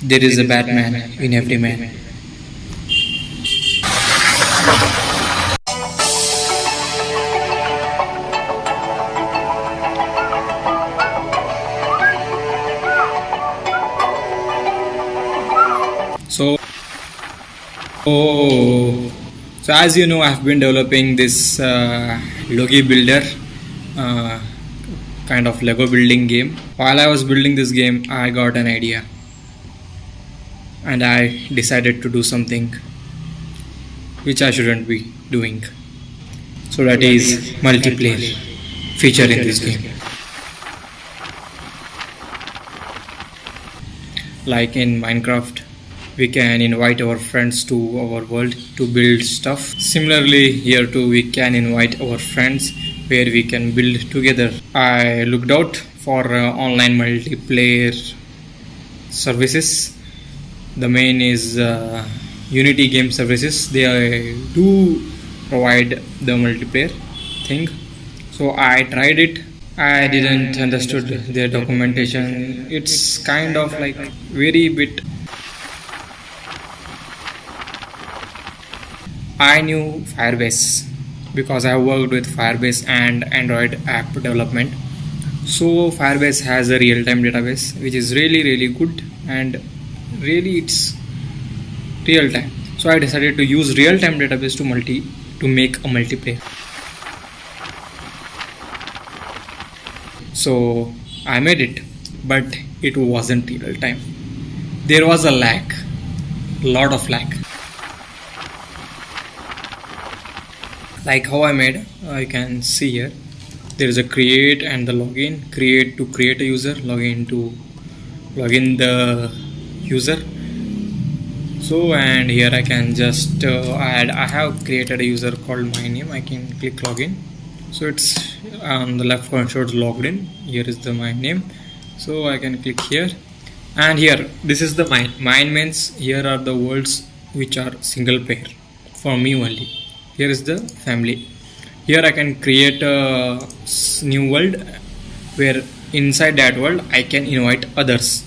There is a Batman in every man. So, so as you know, I've been developing this Logi Builder uh, kind of Lego building game. While I was building this game, I got an idea, and I decided to do something which I shouldn't be doing. So that is multiplayer feature in this game. Like in Minecraft, we can invite our friends to our world to build stuff. Similarly, here too we can invite our friends where we can build together. I looked out for online multiplayer services. The main is Unity Game Services. They do provide the multiplayer thing. So I tried it. I didn't understood their documentation. It's kind of like very bit. I knew Firebase because I worked with Firebase and Android app development. So Firebase has a real-time database which is really good, and really it's real-time. So I decided to use real-time database to make a multiplayer. So I made it, but it wasn't real-time. There was a lag, lot of lag. Like how I made, you can see here, there is a create and the login. Create to create a user, login to login the user. So, and here I can just add. I have created a user called my name. I can click login. So it's on the left corner shows logged in. Here is the my name. So I can click here, and here this is the mine. Mine means here are the worlds which are single pair for me only. Here is the family. Here I can create a new world where inside that world I can invite others.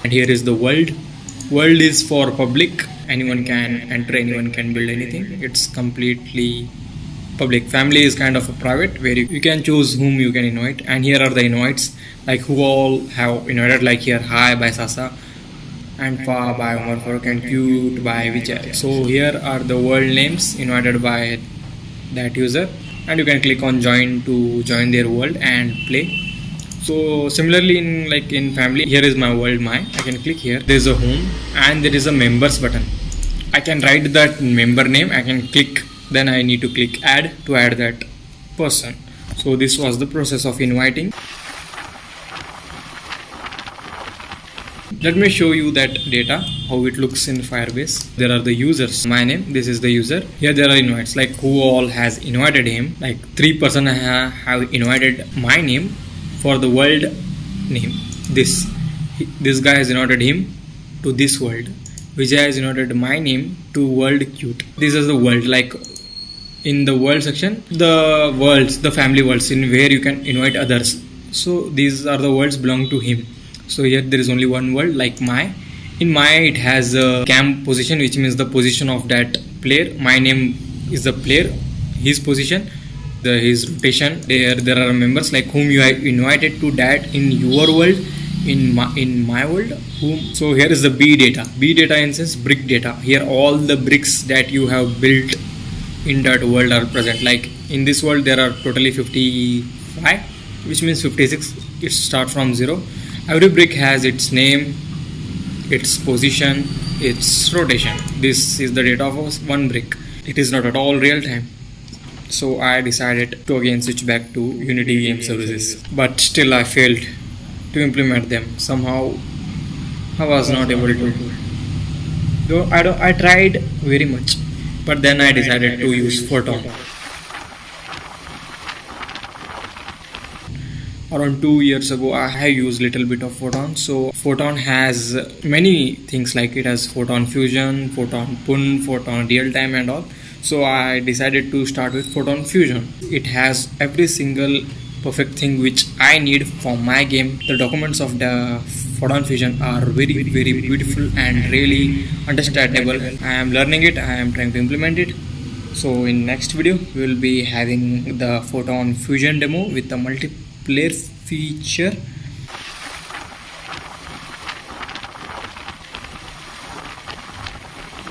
And here is the world. World is for public. Anyone can enter, anyone can build anything. It's completely public. Family is kind of a private where you can choose whom you can invite. And here are the invites, like who all have invited, like here hi by Sasa, and Fa by Umar Farooq, and Cute by Vijay. So here are the world names invited by that user, and you can click on join to join their world and play. So similarly in family, here is my world. I can click here. There is a home and there is a members button. I can write that member name. I can click. Then I need to click add to add that person. So this was the process of inviting. Let me show you that data, how it looks in Firebase. There are the users. My name, this is the user. Here there are invites, like who all has invited him. Like 3 person have invited my name for the world name. This guy has invited him to this world. Vijay has invited my name to world cute. This is the world, like in the world section, the worlds, the family worlds in where you can invite others. So these are the worlds belong to him. So here there is only one world, like my. In my it has a cam position, which means the position of that player. My name is the player, his position, his rotation. There are members like whom you have invited to that in your world, in my world. Whom. So here is the B data. B data in sense brick data. Here all the bricks that you have built in that world are present. Like in this world there are totally 55, which means 56. It starts from 0. Every brick has its name, its position, its rotation. This is the data of one brick. It is not at all real time. So I decided to again switch back to Unity Game Services. But still I failed to implement them. Somehow I was not able to. Though I tried very much. But then I decided to use Photon. Around 2 years ago I have used little bit of Photon. So Photon has many things, like it has Photon Fusion, Photon Pun, Photon Real Time and all. So I decided to start with Photon Fusion. It has every single perfect thing which I need for my game. The documents of the Photon Fusion are very beautiful and really understandable. I am learning it, I am trying to implement it. So in next video we will be having the Photon Fusion demo with the multiplayer feature.